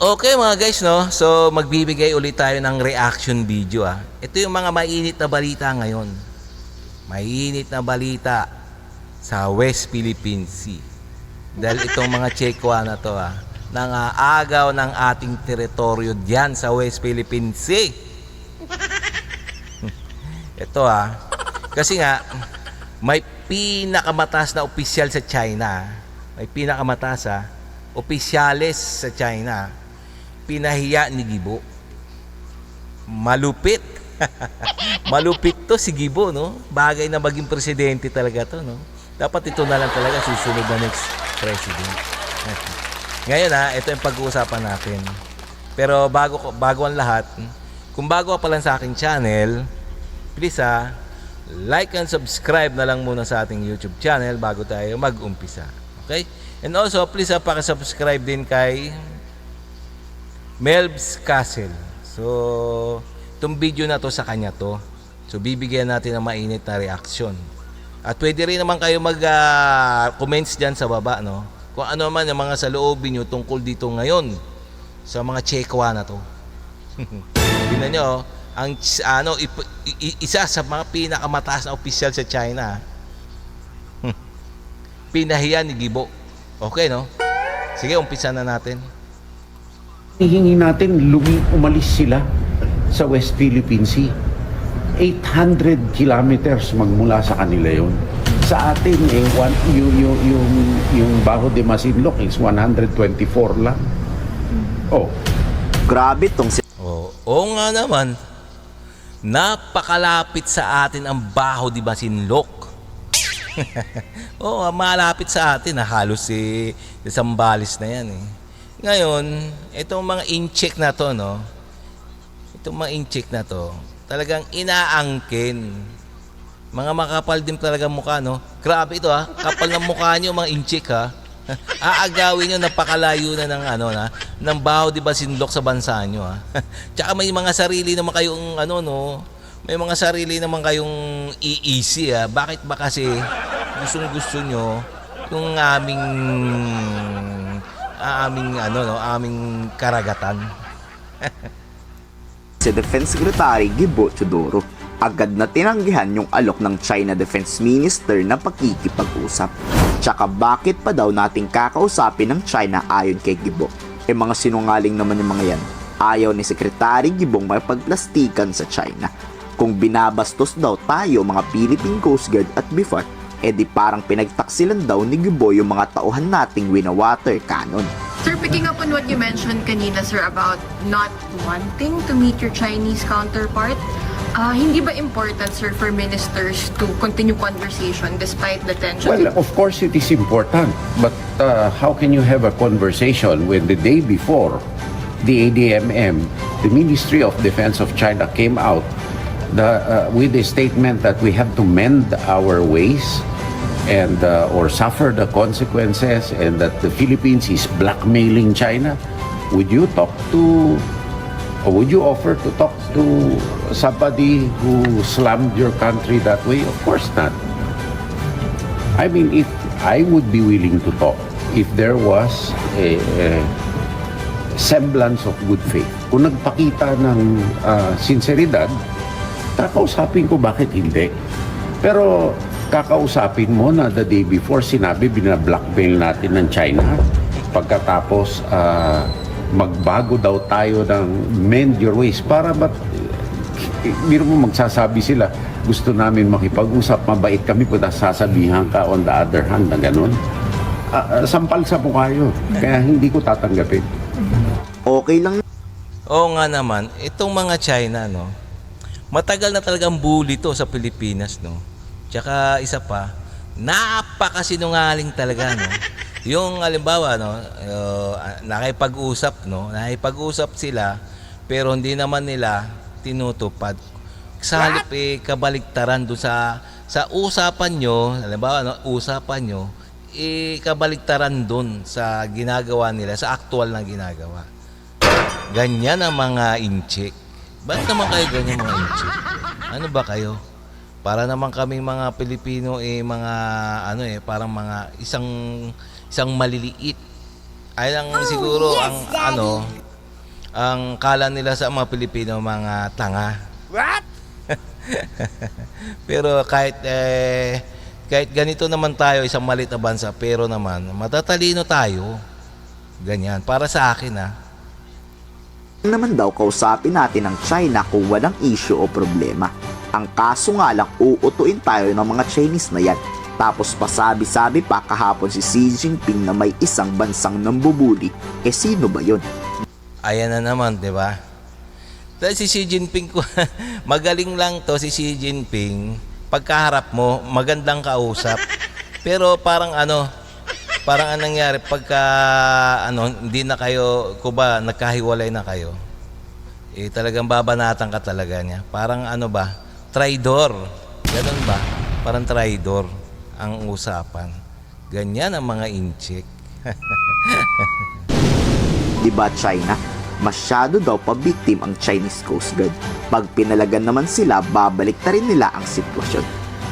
Okay mga guys, no? So magbibigay ulit tayo ng reaction video ah. Ito yung mga mainit na balita ngayon. Mainit na balita sa West Philippine Sea. Dahil itong mga Chekwa na to ah, nangaagaw ng ating teritoryo diyan sa West Philippine Sea. Ito ah, kasi nga may pinakamataas na opisyal sa China. May pinakamataas ah, opisyales sa China. Pinahiya ni Gibo. Malupit. Malupit to si Gibo, no? Bagay na maging presidente talaga to, no? Dapat ito na lang talaga susunod na next president. Ngayon ha, ito yung pag-uusapan natin. Pero bago ang lahat, kung bago ka pa lang sa aking channel, please ha, like and subscribe na lang muna sa ating YouTube channel bago tayo mag-umpisa. Okay? And also, please ha, pakisubscribe din kay Melb's Castle. So, itong video na to sa kanya to. So, bibigyan natin ng mainit na reaksyon. At pwede rin naman kayo mag-comments dyan sa baba, no? Kung ano man yung mga saloobin nyo tungkol dito ngayon sa mga Chekwa na to. Tingnan nyo, ang, isa sa mga pinakamataas na opisyal sa China. Pinahiya ni Gibo. Okay, no? Sige, umpisa na natin. Hihingi natin umalis sila sa West Philippine Sea. 800 kilometers magmula sa kanila yon. Sa atin, yung Bajo de Masinloc is 124 lang. Oh. Grabe tong Oo nga naman. Napakalapit sa atin ang Bajo de Masinloc. Oo, malapit sa atin. Halos si Zambales na yan eh. Ngayon, itong mga incheck na to, no? Itong mga incheck na to, talagang inaangkin. Mga makapal din talaga mukha, no? Grabe ito, ha? Kapal ng mukha nyo, mga incheck, ha? Aagawin nyo, napakalayo na ng, ng Bajo de Masinloc sa bansa nyo, ha? Tsaka may mga sarili naman kayong, no? May mga sarili naman kayong iisi, ha? Bakit ba kasi gustong-gusto nyo yung aming karagatan. si Defense Secretary Gibo Teodoro agad na tinanggihan yung alok ng China Defense Minister na pakikipag-usap. Tsaka bakit pa daw nating kakausapin ng China ayon kay Gibo? Mga sinungaling naman yung mga yan. Ayaw ni Secretary Gibong mapagplastikan sa China. Kung binabastos daw tayo mga Philippine Coast Guard at BIFAR, di parang pinagtaksilan daw ni Gibo yung mga tauhan nating wina-water cannon. Sir, picking up on what you mentioned kanina, sir, about not wanting to meet your Chinese counterpart, hindi ba important, sir, for ministers to continue conversation despite the tension? Well, of course it is important. But how can you have a conversation when the day before the ADMM, the Ministry of Defense of China came out with a statement that we have to mend our ways and or suffer the consequences, and that the Philippines is blackmailing China? Would you talk to, or would you offer to talk to somebody who slammed your country that way? Of course not. I mean, if I would be willing to talk if there was a semblance of good faith. Kung nagpakita ng sinseridad, kakausapin ko, bakit hindi? Pero kakausapin mo na the day before sinabi binablockmail natin ng China, pagkatapos magbago daw tayo ng mend your ways para biro mo magsasabi sila gusto namin makipag-usap, mabait kami, kung sasabihan ka on the other hand na ganun, sampal sa mukha yun. Kaya hindi ko tatanggapin. Okay lang. Oo nga naman, itong mga China, no? Matagal na talagang bully to sa Pilipinas, no? Tsaka isa pa, napakasinungaling talaga, no? Yung halimbawa, no, nakipag-usap, no? Nakipag-usap sila, pero hindi naman nila tinutupad. Sa halip kabaligtaran doon sa usapan nyo, halimbawa, no, usapan nyo, kabaligtaran doon sa ginagawa nila, sa aktual na ginagawa. Ganyan ang mga incheck. Bakit naman kayo ganyan mga incheck? Ano ba kayo? Para naman kaming mga Pilipino parang mga isang maliliit. Ay lang siguro ang Ang kala nila sa mga Pilipino, mga tanga. What? Pero kahit ganito naman tayo, isang maliit na bansa, pero naman, matatalino tayo. Ganyan. Para sa akin, naman daw kausapin natin ang China kung walang issue o problema. Ang kaso nga lang, uutuin tayo ng mga Chinese na yan. Tapos pasabi-sabi pa kahapon si Xi Jinping na may isang bansang nambubuli. Sino ba yun? Ayan na naman, di ba? Dahil si Xi Jinping, magaling lang to si Xi Jinping. Pagkaharap mo, magandang kausap. Pero parang anong nangyari pagka hindi na kayo, nagkahiwalay na kayo. Talagang babanatan ka talaga niya. Parang traidor. Ganun ba? Parang traidor ang usapan. Ganyan ang mga inchik. Diba China? Masyado daw pa-victim ang Chinese Coast Guard. Pag pinalagan naman sila, babalik na rin nila ang sitwasyon.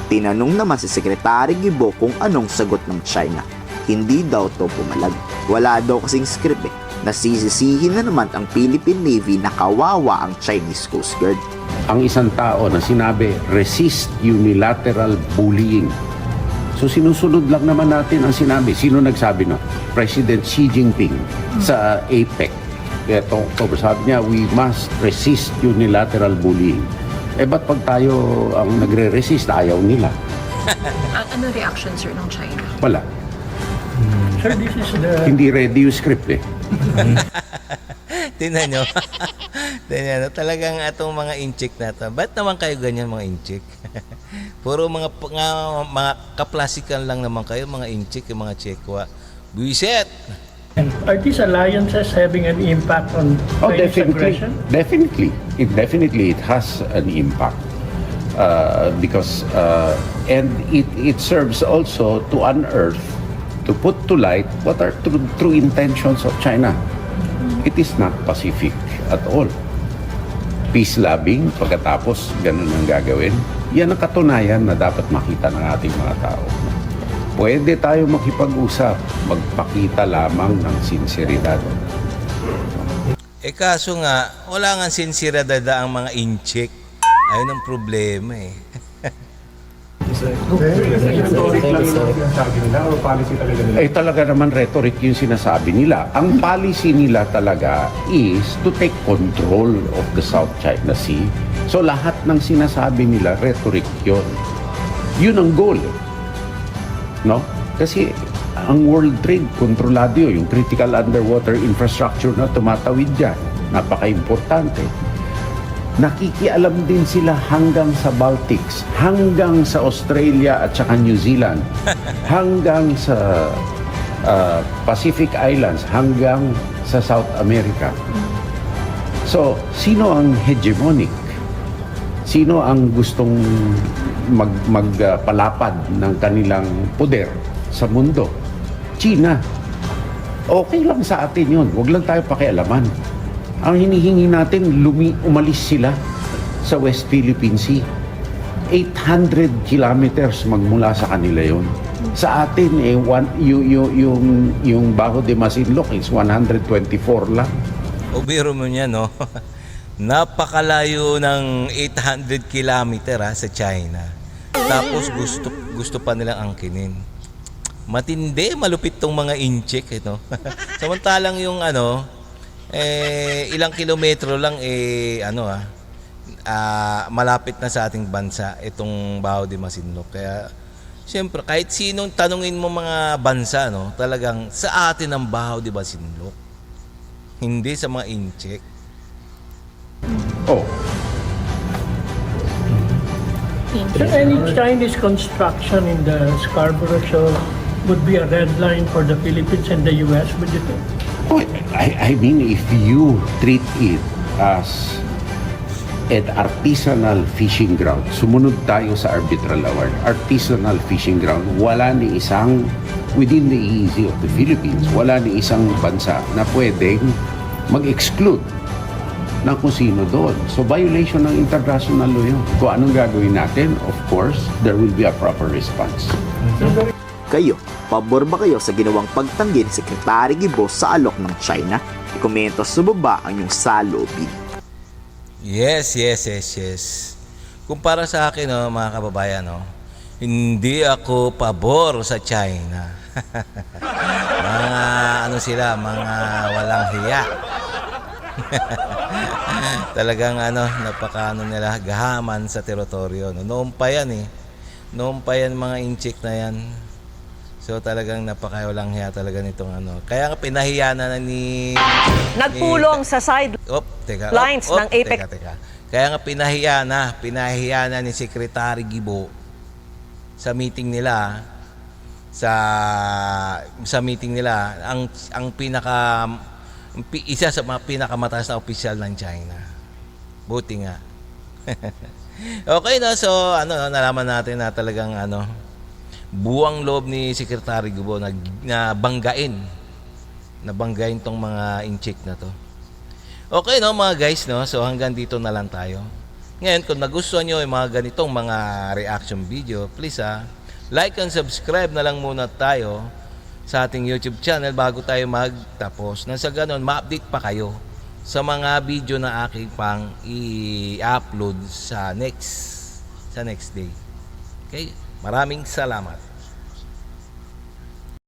Tinanong naman si Secretary Guo kung anong sagot ng China. Hindi daw to pumalag. Wala daw kasing script Nasisisihin na naman ang Philippine Navy na kawawa ang Chinese Coast Guard. Ang isang tao na sinabi, resist unilateral bullying. So sinusunod lang naman natin ang sinabi. Sino nagsabi no? President Xi Jinping sa APEC. Ito, sabi niya, we must resist unilateral bullying. Ba't pag tayo ang nagre-resist, ayaw nila? Ano reaction, sir, ng China? Wala. Sir, this is the... Hindi ready yung script Tingnan nyo. Tingnan nyo. Talagang atong mga inchik na to. Ba't naman kayo ganyan mga inchik? Puro mga kaplasikan lang naman kayo, mga inchik, yung mga Chekwa. Buiset! Are these alliances having an impact on Chinese aggression? Definitely. It has an impact. Because and it serves also to unearth, to put to light what are true intentions of China. It is not pacific at all. Peace-loving, pagkatapos ganun ang gagawin. Yan ang katunayan na dapat makita ng ating mga tao. Pwede tayo makipag-usap, magpakita lamang ng sinseridad. Kaso nga, wala nga sinseridad ang mga inchik. Ayun ang problema Talaga naman rhetoric yung sinasabi nila. Ang policy nila talaga is to take control of the South China Sea. So lahat ng sinasabi nila, rhetoric yun. Yun ang goal. No? Kasi ang world trade, kontrolado yun. Yung critical underwater infrastructure na tumatawid dyan. Napaka-importante. Nakikialam din sila hanggang sa Baltics, hanggang sa Australia at saka New Zealand, hanggang sa Pacific Islands, hanggang sa South America. So, sino ang hegemonic? Sino ang gustong magpalapad ng kanilang poder sa mundo? China. Okay lang sa atin yun. Huwag lang tayo pakialaman. Ang hinihingi natin, umalis sila sa West Philippine Sea. 800 kilometers magmula sa kanila yon. Sa atin, yung Bajo de Masinloc is 124 lang. O biro mo niya, no? Napakalayo ng 800 kilometer sa China. Tapos gusto pa nilang angkinin. Matindi, malupit tong mga inchik, Samantalang yung ilang kilometro lang malapit na sa ating bansa itong Bajo de Masinloc. Kaya siyempre kahit sinong tanungin mo mga bansa, talagang sa atin ang Bajo de Masinloc. Hindi sa mga inchik. Oh, So any Chinese construction in the Scarborough Shoal would be a red line for the Philippines and the US, would you think? I mean, if you treat it as an artisanal fishing ground, sumunod tayo sa arbitral award, artisanal fishing ground, wala ni isang, within the EEZ of the Philippines, wala ni isang bansa na pwedeng mag-exclude ng kung sino doon. So, violation ng international law yun. Kung anong gagawin natin, of course, there will be a proper response. Kayo, pabor ba kayo sa ginawang pagtanggi ni Secretary Gibo sa alok ng China? I-komento sa baba ang inyong saloobin. Yes. Kung para sa akin, no, mga kababayan, no, hindi ako pabor sa China. Mga ano sila, mga walang hiya. Talagang nila, gahaman sa teritoryo. Noon pa yan mga inchik na yan. So talagang napakawalang hiya talaga nitong Kaya nga pinahiya na ni... Nagpulong sa side lines ng APEC. Teka. Kaya nga pinahiya na ni Secretary Gibo sa meeting nila ang isa sa mga pinakamataas na opisyal ng China. Buti nga. Okay, no, so nalaman natin na talagang buwang loob ni Secretary Gibo na banggain tong mga inchik na to. Okay, no, mga guys, no, so hanggang dito na lang tayo. Ngayon, kung nagustuhan nyo yung mga ganitong mga reaction video, please like and subscribe na lang muna tayo sa ating YouTube channel bago tayo magtapos. Nang sa ganun, ma-update pa kayo sa mga video na aking pang i-upload sa next day. Okay? Maraming salamat.